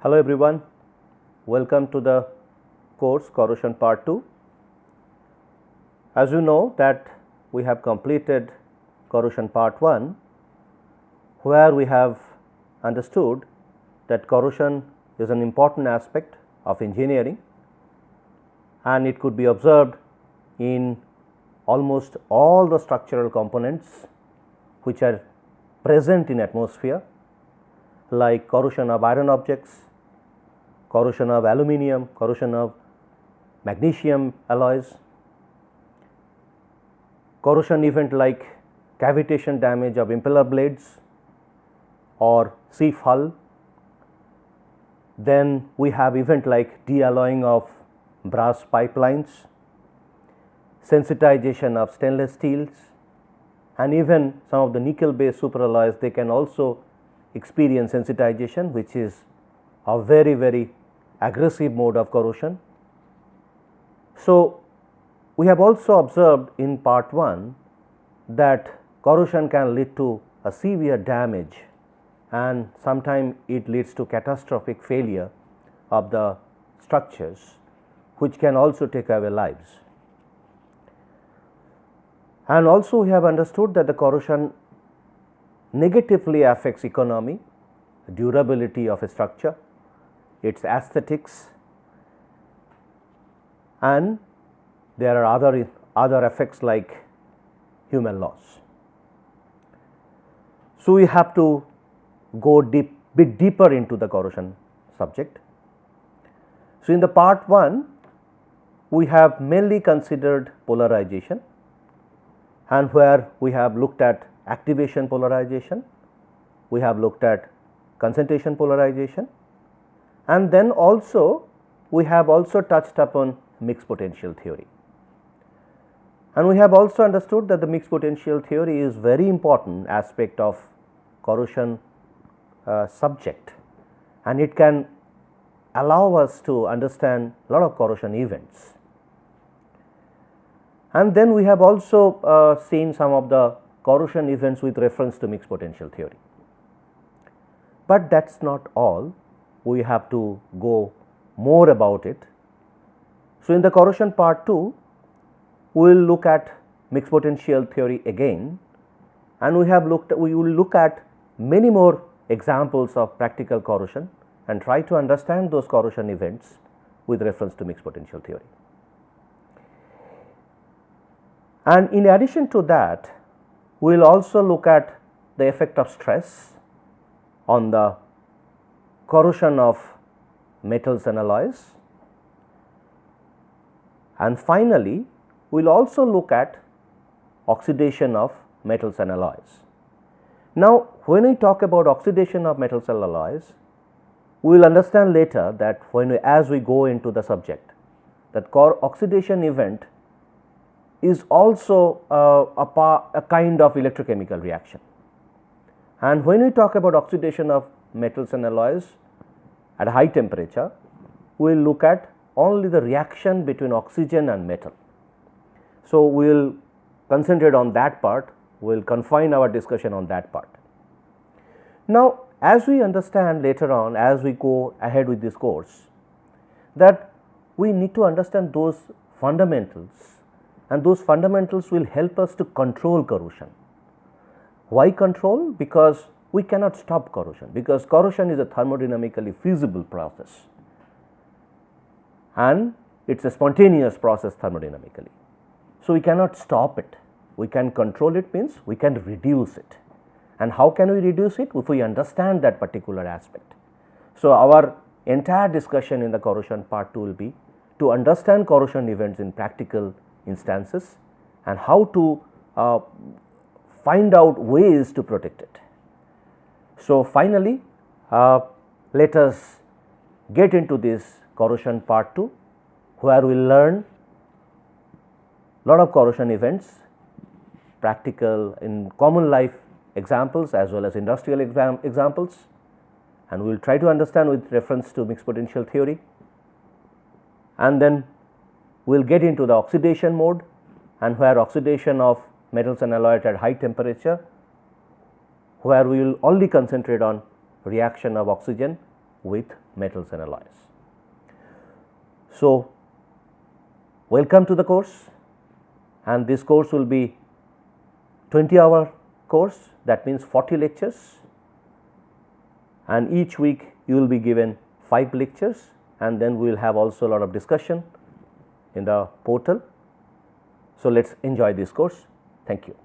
Hello everyone, welcome to the course Corrosion Part 2. As you know that we have completed Corrosion Part 1, where we have understood that corrosion is an important aspect of engineering and it could be observed in almost all the structural components which are present in atmosphere, like corrosion of iron objects, corrosion of aluminum, corrosion of magnesium alloys, corrosion event like cavitation damage of impeller blades or sieve hull. Then we have event like de-alloying of brass pipelines, sensitization of stainless steels, and even some of the nickel based superalloys, they can also experience sensitization, which is a very aggressive mode of corrosion. So, we have also observed in part 1 that corrosion can lead to a severe damage and sometimes it leads to catastrophic failure of the structures, which can also take away lives. And also we have understood that the corrosion negatively affects economy, durability of a structure, its aesthetics, and there are other effects like human loss. So, we have to go bit deeper into the corrosion subject. So, in the part 1 we have mainly considered polarization, and where we have looked at activation polarization, we have looked at concentration polarization, and then also we have also touched upon mixed potential theory. And we have also understood that the mixed potential theory is very important aspect of corrosion subject, and it can allow us to understand a lot of corrosion events. And then we have also seen some of the corrosion events with reference to mixed potential theory. But that is not all, we have to go more about it. So, in the corrosion part 2, we will look at mixed potential theory again, and we will look at many more examples of practical corrosion and try to understand those corrosion events with reference to mixed potential theory. And in addition to that, we will also look at the effect of stress on the corrosion of metals and alloys, and finally, we will also look at oxidation of metals and alloys. Now, when we talk about oxidation of metals and alloys, we will understand later that as we go into the subject, that oxidation event is also a kind of electrochemical reaction. And when we talk about oxidation of metals and alloys at high temperature, we will look at only the reaction between oxygen and metal. So, we will concentrate on that part, we will confine our discussion on that part. Now, as we understand later on, as we go ahead with this course, that we need to understand those fundamentals, and those fundamentals will help us to control corrosion. Why control? Because we cannot stop corrosion, because corrosion is a thermodynamically feasible process and it is a spontaneous process thermodynamically. So, we cannot stop it, we can control it, means we can reduce it. And how can we reduce it? If we understand that particular aspect. So, our entire discussion in the corrosion part 2 will be to understand corrosion events in practical instances and how to find out ways to protect it. So, finally, let us get into this corrosion part 2, where we will learn lot of corrosion events, practical in common life examples as well as industrial examples, and we will try to understand with reference to mixed potential theory, and then we will get into the oxidation mode, and where oxidation of metals and alloys at high temperature, where we will only concentrate on reaction of oxygen with metals and alloys. So, welcome to the course, and this course will be 20-hour course, that means 40 lectures, and each week you will be given 5 lectures, and then we will have also a lot of discussion in the portal. So, let us enjoy this course. Thank you.